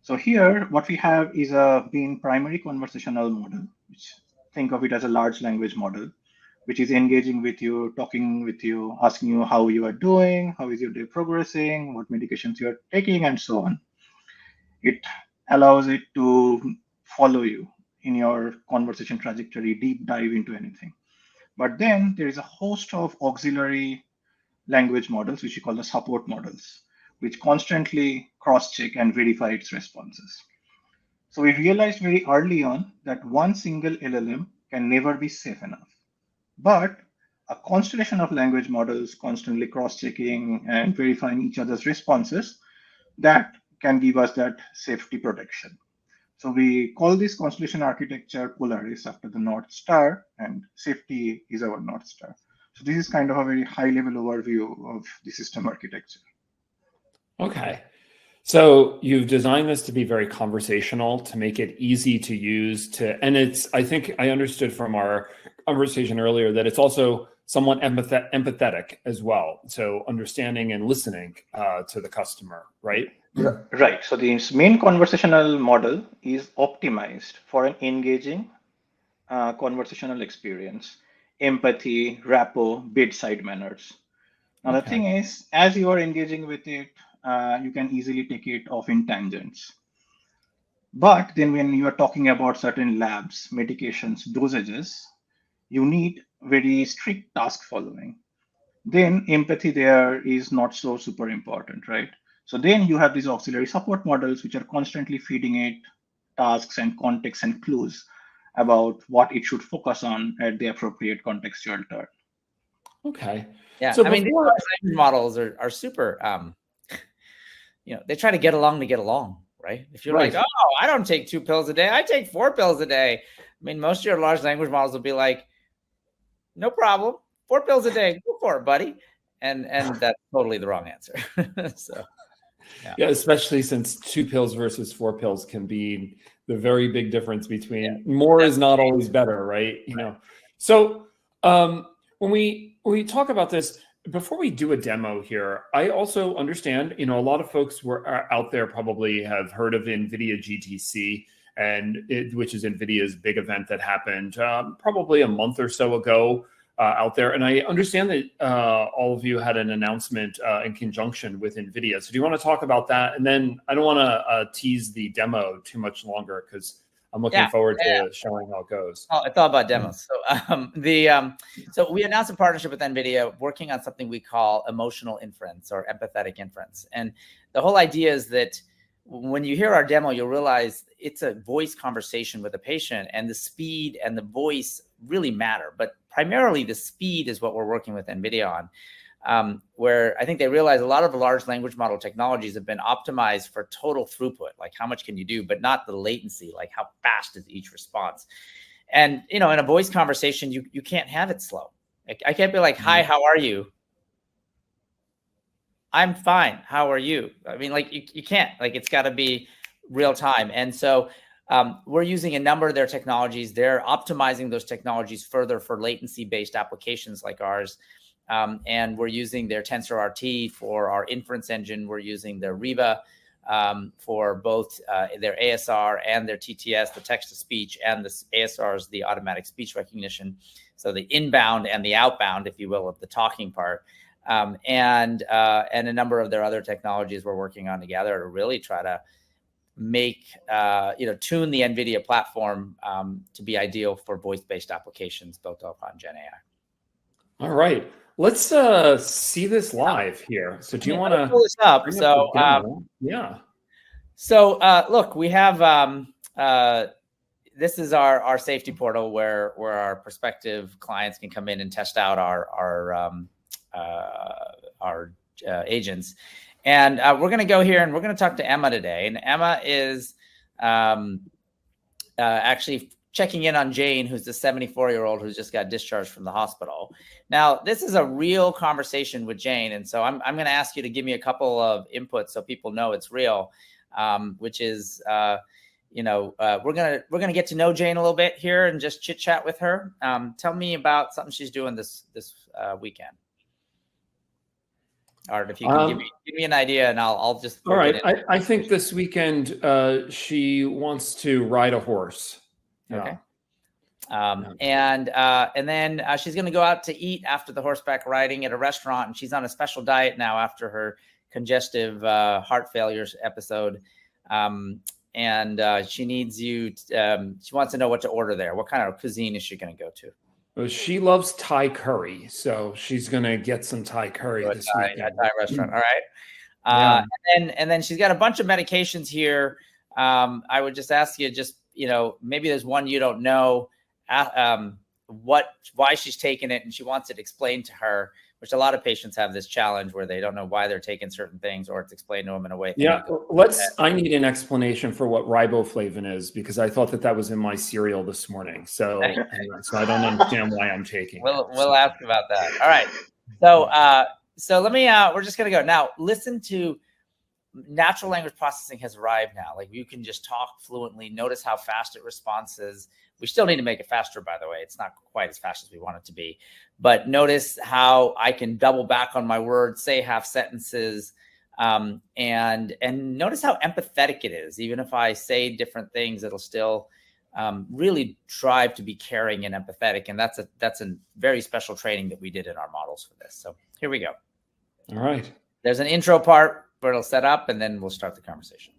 So here, what we have is a being primary conversational model, which think of it as a large language model, which is engaging with you, talking with you, asking you how you are doing, how is your day progressing, what medications you are taking, and so on. It allows it to follow you in your conversation trajectory, deep dive into anything. But then there is a host of auxiliary language models, which we call the support models, which constantly cross-check and verify its responses. So we realized very early on that one single LLM can never be safe enough. But a constellation of language models constantly cross-checking and verifying each other's responses, that can give us that safety protection. So we call this constellation architecture Polaris after the North Star, and safety is our North Star. So this is kind of a very high-level overview of the system architecture. Okay. So you've designed this to be very conversational, to make it easy to use, and I think I understood from our conversation earlier that it's also somewhat empathetic as well. So understanding and listening to the customer, right? Right. So the main conversational model is optimized for an engaging conversational experience, empathy, rapport, bedside manners. Now, the thing is, as you are engaging with it, you can easily take it off in tangents. But then when you are talking about certain labs, medications, dosages, you need very strict task following. Then empathy there is not so super important, right? So then you have these auxiliary support models, which are constantly feeding it tasks and context and clues about what it should focus on at the appropriate contextual turn. Okay. Yeah, So I mean, these large language models are super, they try to get along, right? If you're like, oh, I don't take 2 pills a day, I take 4 pills a day. I mean, most of your large language models will be like, no problem, 4 pills a day, go for it, buddy. And that's totally the wrong answer. So, yeah, especially since 2 pills versus 4 pills can be the very big difference between more is not always better, right? You know, so when we talk about this, before we do a demo here, I also understand, a lot of folks out there probably have heard of NVIDIA GTC, which is NVIDIA's big event that happened probably a month or so ago out there. And I understand that all of you had an announcement in conjunction with NVIDIA. So do you want to talk about that? And then I don't want to tease the demo too much longer because I'm looking forward to showing how it goes. Oh, I thought about demos. So so we announced a partnership with NVIDIA working on something we call emotional inference or empathetic inference. And the whole idea is that when you hear our demo, you'll realize it's a voice conversation with a patient, and the speed and the voice really matter. But primarily the speed is what we're working with NVIDIA on. Where I think they realize a lot of the large language model technologies have been optimized for total throughput, like how much can you do, but not the latency, like how fast is each response. And, in a voice conversation, you can't have it slow. I can't be like, hi, how are you? I'm fine. How are you? I mean, like you can't, like it's got to be real time. And so we're using a number of their technologies. They're optimizing those technologies further for latency-based applications like ours. And we're using their TensorRT for our inference engine. We're using their Riva for both their ASR and their TTS, the text-to-speech, and the ASR is the automatic speech recognition. So the inbound and the outbound, if you will, of the talking part. And a number of their other technologies we're working on together to really try to make, tune the NVIDIA platform to be ideal for voice-based applications built upon Gen AI. All right. Let's see this live here. So do you want to pull this up? So yeah. So look, we have this is our safety portal where our prospective clients can come in and test out our agents. And we're going to go here and we're going to talk to Emma today. And Emma is actually checking in on Jane, who's the 74-year-old who's just got discharged from the hospital. Now, this is a real conversation with Jane. And so I'm going to ask you to give me a couple of inputs so people know it's real, which is, we're going to get to know Jane a little bit here and just chit chat with her. Tell me about something she's doing this weekend. All right, if you can give me an idea, and I'll just. All right, I think this weekend she wants to ride a horse. Okay. And then she's going to go out to eat after the horseback riding at a restaurant, and she's on a special diet now after her congestive heart failure episode. And she needs you. She wants to know what to order there. What kind of cuisine is she going to go to? Well, she loves Thai curry, so she's going to get some Thai curry this weekend. A Thai restaurant. All right. And then she's got a bunch of medications here. I would just ask you, maybe there's one you don't know. Why she's taking it, and she wants it explained to her, which a lot of patients have this challenge where they don't know why they're taking certain things, or it's explained to them in a way. I need an explanation for what riboflavin is, because I thought that was in my cereal this morning. So I don't understand why I'm taking We'll ask about that. All right. So let me, we're just going to go now. Listen to natural language processing has arrived now. Like, you can just talk fluently. Notice how fast it responds. We still need to make it faster, by the way. It's not quite as fast as we want it to be. But notice how I can double back on my words, say half sentences, and notice how empathetic it is. Even if I say different things, it'll still really strive to be caring and empathetic. And that's a very special training that we did in our models for this. So here we go. All right. There's an intro part where it'll set up, and then we'll start the conversation.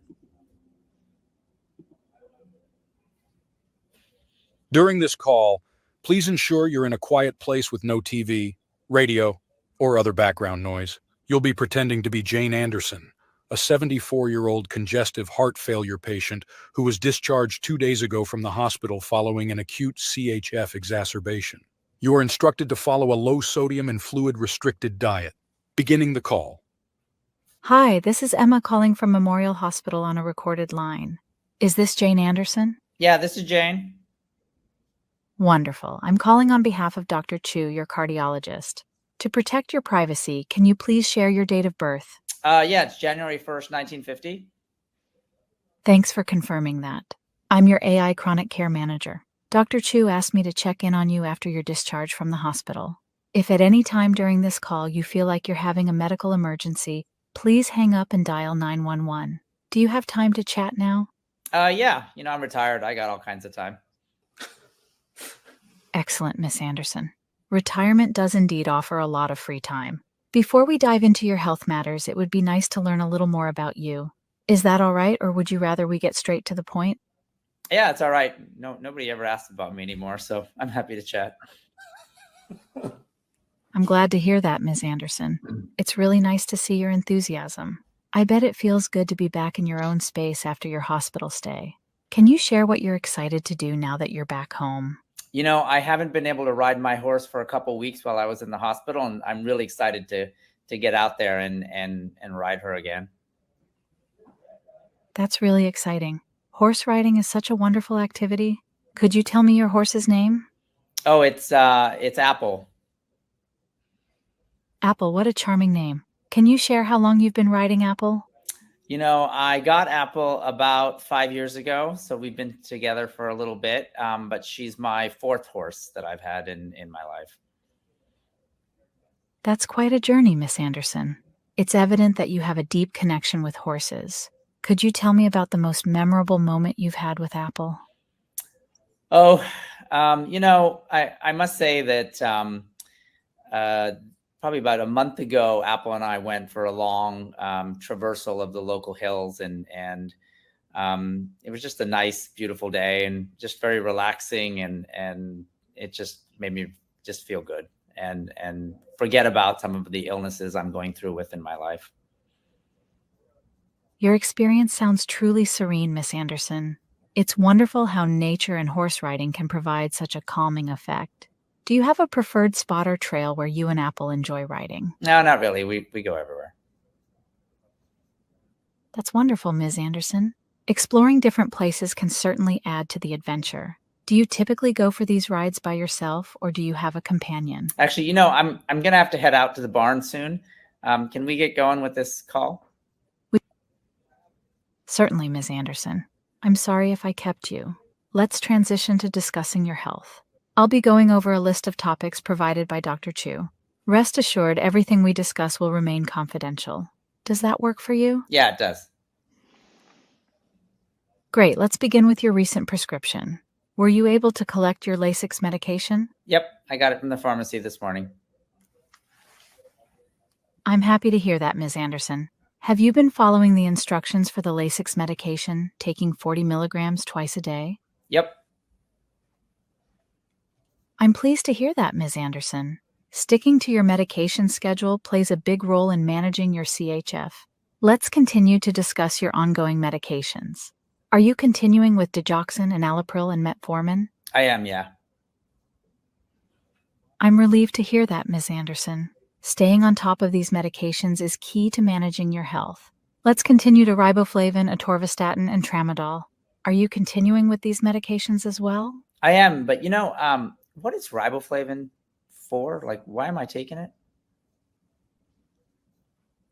During this call, please ensure you're in a quiet place with no TV, radio, or other background noise. You'll be pretending to be Jane Anderson, a 74-year-old congestive heart failure patient who was discharged 2 days ago from the hospital following an acute CHF exacerbation. You are instructed to follow a low-sodium and fluid-restricted diet. Beginning the call. Hi, this is Emma calling from Memorial Hospital on a recorded line. Is this Jane Anderson? Yeah, this is Jane. Wonderful. I'm calling on behalf of Dr. Chu, your cardiologist. To protect your privacy, can you please share your date of birth? Yeah, it's January 1st, 1950. Thanks for confirming that. I'm your AI chronic care manager. Dr. Chu asked me to check in on you after your discharge from the hospital. If at any time during this call you feel like you're having a medical emergency, please hang up and dial 911. Do you have time to chat now? Yeah, I'm retired. I got all kinds of time. Excellent, Miss Anderson. Retirement does indeed offer a lot of free time. Before we dive into your health matters, it would be nice to learn a little more about you. Is that all right, or would you rather we get straight to the point? Yeah, it's all right. Nobody ever asked about me anymore, so I'm happy to chat. I'm glad to hear that, Ms. Anderson. It's really nice to see your enthusiasm. I bet it feels good to be back in your own space after your hospital stay. Can you share what you're excited to do now that you're back home? I haven't been able to ride my horse for a couple of weeks while I was in the hospital, and I'm really excited to get out there and ride her again. That's really exciting. Horse riding is such a wonderful activity. Could you tell me your horse's name? Oh, it's Apple. Apple, what a charming name. Can you share how long you've been riding Apple? I got Apple about 5 years ago, so we've been together for a little bit, but she's my fourth horse that I've had in my life. That's quite a journey, Miss Anderson. It's evident that you have a deep connection with horses. Could you tell me about the most memorable moment you've had with Apple? Oh, I must say that probably about a month ago, Apple and I went for a long traversal of the local hills, and it was just a nice, beautiful day and just very relaxing, and it just made me just feel good and forget about some of the illnesses I'm going through in my life. Your experience sounds truly serene, Miss Anderson. It's wonderful how nature and horse riding can provide such a calming effect. Do you have a preferred spot or trail where you and Apple enjoy riding? No, not really. We go everywhere. That's wonderful, Ms. Anderson. Exploring different places can certainly add to the adventure. Do you typically go for these rides by yourself, or do you have a companion? Actually, I'm going to have to head out to the barn soon. Can we get going with this call? Certainly, Ms. Anderson. I'm sorry if I kept you. Let's transition to discussing your health. I'll be going over a list of topics provided by Dr. Chu. Rest assured, everything we discuss will remain confidential. Does that work for you? Yeah, it does. Great, let's begin with your recent prescription. Were you able to collect your Lasix medication? Yep, I got it from the pharmacy this morning. I'm happy to hear that, Ms. Anderson. Have you been following the instructions for the Lasix medication, taking 40 milligrams twice a day? Yep. I'm pleased to hear that, Ms. Anderson. Sticking to your medication schedule plays a big role in managing your CHF. Let's continue to discuss your ongoing medications. Are you continuing with digoxin, enalapril, and metformin? I am, yeah. I'm relieved to hear that, Ms. Anderson. Staying on top of these medications is key to managing your health. Let's continue to riboflavin, atorvastatin, and tramadol. Are you continuing with these medications as well? I am, but what is riboflavin for? Like, why am I taking it?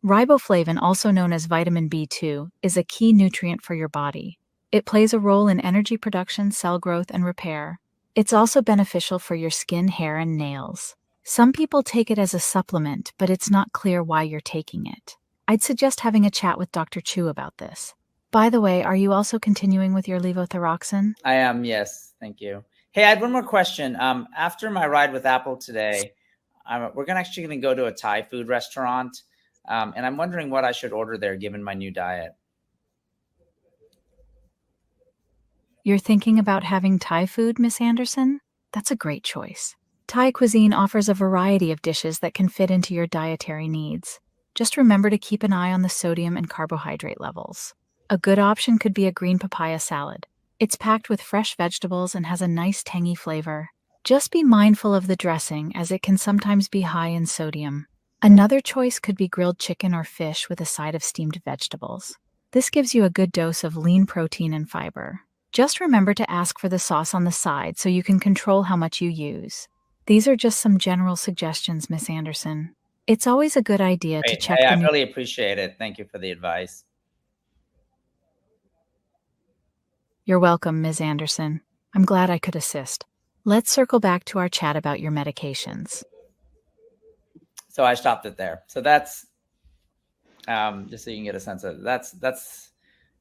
Riboflavin, also known as vitamin B2, is a key nutrient for your body. It plays a role in energy production, cell growth, and repair. It's also beneficial for your skin, hair, and nails. Some people take it as a supplement, but it's not clear why you're taking it. I'd suggest having a chat with Dr. Chu about this. By the way, are you also continuing with your levothyroxine? I am, yes. Thank you. Hey, I had one more question. After my ride with Apple today, we're actually going to go to a Thai food restaurant, and I'm wondering what I should order there given my new diet. You're thinking about having Thai food, Miss Anderson? That's a great choice. Thai cuisine offers a variety of dishes that can fit into your dietary needs. Just remember to keep an eye on the sodium and carbohydrate levels. A good option could be a green papaya salad. It's packed with fresh vegetables and has a nice tangy flavor. Just be mindful of the dressing, as it can sometimes be high in sodium. Another choice could be grilled chicken or fish with a side of steamed vegetables. This gives you a good dose of lean protein and fiber. Just remember to ask for the sauce on the side so you can control how much you use. These are just some general suggestions, Miss Anderson. It's always a good idea to check I really appreciate it. Thank you for the advice. You're welcome, Ms. Anderson. I'm glad I could assist. Let's circle back to our chat about your medications. So I stopped it there. So that's just so you can get a sense of it. That's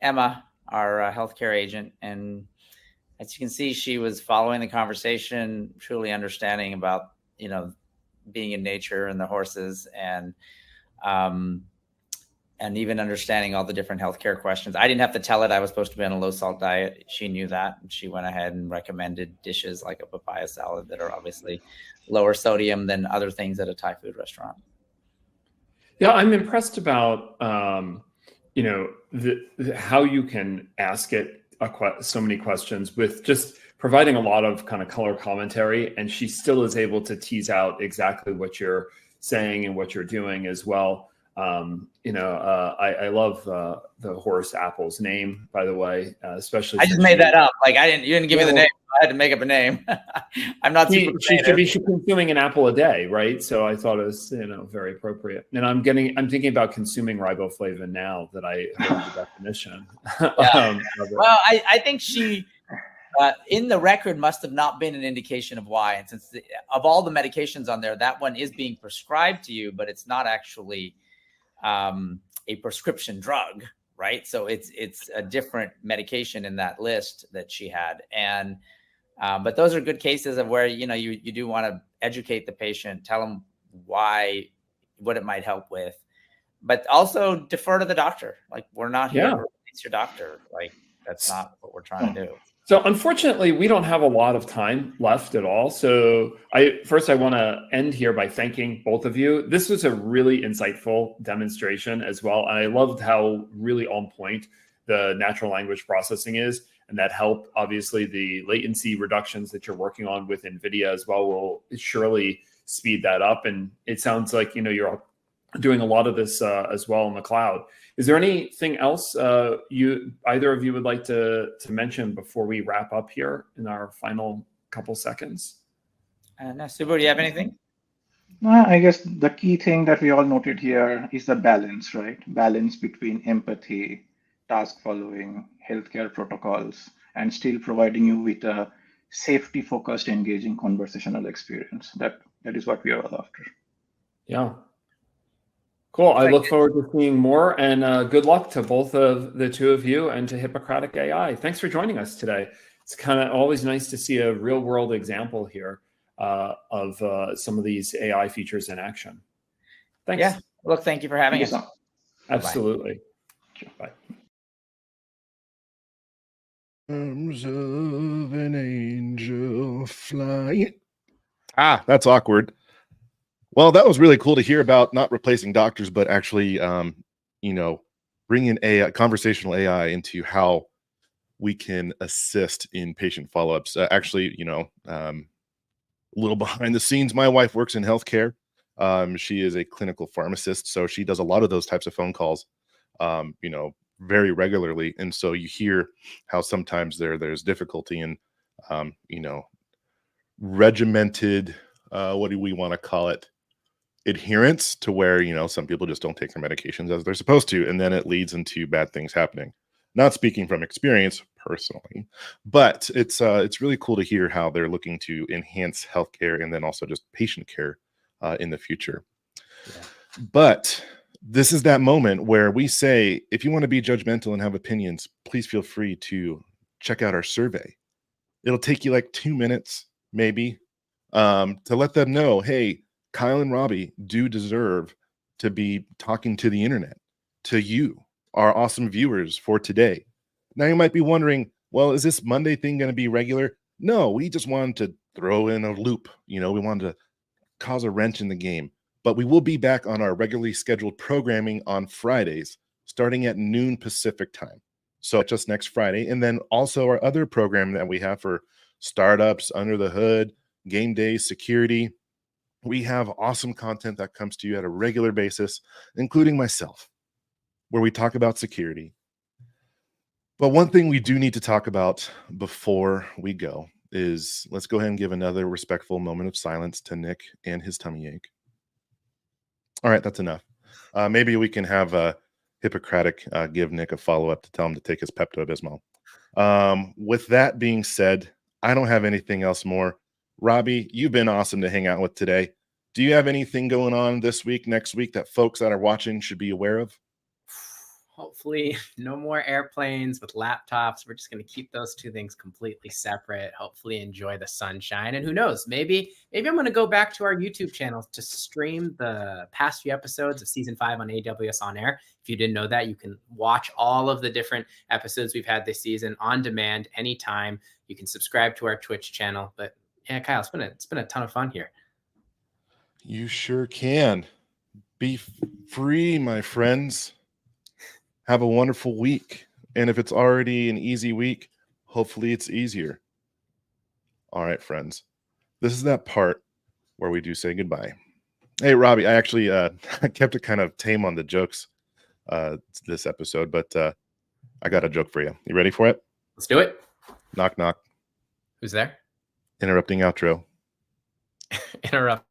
Emma, our healthcare agent, and as you can see, she was following the conversation, truly understanding about being in nature and the horses, and even understanding all the different healthcare questions. I didn't have to tell it I was supposed to be on a low salt diet. She knew that, and she went ahead and recommended dishes like a papaya salad that are obviously lower sodium than other things at a Thai food restaurant. Yeah, I'm impressed about how you can ask it so many questions with just providing a lot of kind of color commentary, and she still is able to tease out exactly what you're saying and what you're doing as well. I love the horse Apple's name, by the way, especially. I just made that up. Like you didn't give me the name. I had to make up a name. I'm not super creative. She's consuming an apple a day, right? So I thought it was, very appropriate. And I'm thinking about consuming riboflavin now that I heard the definition. Yeah. Well, I think she, in the record, must have not been an indication of why. And since of all the medications on there, that one is being prescribed to you, but it's not actually a prescription drug, right? So it's a different medication in that list that she had. And but those are good cases of where you do want to educate the patient, tell them what it might help with, but also defer to the doctor. Like, we're not here to replace your doctor. Like, that's not what we're trying to do. So unfortunately, we don't have a lot of time left at all. So I want to end here by thanking both of you. This was a really insightful demonstration as well. And I loved how really on point the natural language processing is. And that help, obviously, the latency reductions that you're working on with NVIDIA as well will surely speed that up. And it sounds like, you're doing a lot of this as well in the cloud. Is there anything else either of you would like to mention before we wrap up here in our final couple seconds? No, Subbu, do you have anything? I guess the key thing that we all noted here is the balance, right? Balance between empathy, task following, healthcare protocols, and still providing you with a safety-focused, engaging conversational experience. That is what we are all after. Yeah. Cool. I look forward to seeing more, and good luck to both of the two of you and to Hippocratic AI. Thanks for joining us today. it's kind of always nice to see a real world example here of some of these AI features in action. Thanks. Yeah. Look, thank you for having us. Absolutely. Bye. Arms of an angel flying. Ah, that's awkward. Well, that was really cool to hear about not replacing doctors, but actually, bringing AI, conversational AI into how we can assist in patient follow-ups. Actually, a little behind the scenes, my wife works in healthcare. She is a clinical pharmacist, so she does a lot of those types of phone calls, very regularly. And so you hear how sometimes there's difficulty in, regimented, what do we want to call it? Adherence to where, some people just don't take their medications as they're supposed to. And then it leads into bad things happening. Not speaking from experience personally, but it's really cool to hear how they're looking to enhance healthcare and then also just patient care in the future. Yeah. But this is that moment where we say, if you want to be judgmental and have opinions, please feel free to check out our survey. It'll take you like 2 minutes, maybe, to let them know, hey, Kyle and Robbie do deserve to be talking to the internet, to you, our awesome viewers for today. Now you might be wondering, well, is this Monday thing going to be regular? No, we just wanted to throw in a loop. We wanted to cause a wrench in the game. But we will be back on our regularly scheduled programming on Fridays, starting at noon Pacific time. So just next Friday. And then also our other program that we have for startups, under the hood, game days, security. We have awesome content that comes to you at a regular basis, including myself, where we talk about security. But one thing we do need to talk about before we go is let's go ahead and give another respectful moment of silence to Nick and his tummy ache. All right, that's enough. Maybe we can have a Hippocratic give Nick a follow-up to tell him to take his Pepto-Bismol. With that being said, I don't have anything else more. Robbie, you've been awesome to hang out with today. Do you have anything going on this week, next week that folks that are watching should be aware of? Hopefully no more airplanes with laptops. We're just going to keep those two things completely separate. Hopefully enjoy the sunshine. And who knows, maybe I'm going to go back to our YouTube channel to stream the past few episodes of season 5 on AWS OnAir. If you didn't know that, you can watch all of the different episodes we've had this season on demand anytime. You can subscribe to our Twitch channel. But yeah, Kyle, it's been a ton of fun here. You sure can. Be free, my friends. Have a wonderful week. And if it's already an easy week, hopefully it's easier. All right, friends. This is that part where we do say goodbye. Hey, Robbie, I actually I kept it kind of tame on the jokes this episode, but I got a joke for you. You ready for it? Let's do it. Knock, knock. Who's there? Interrupting outro. Interrupt.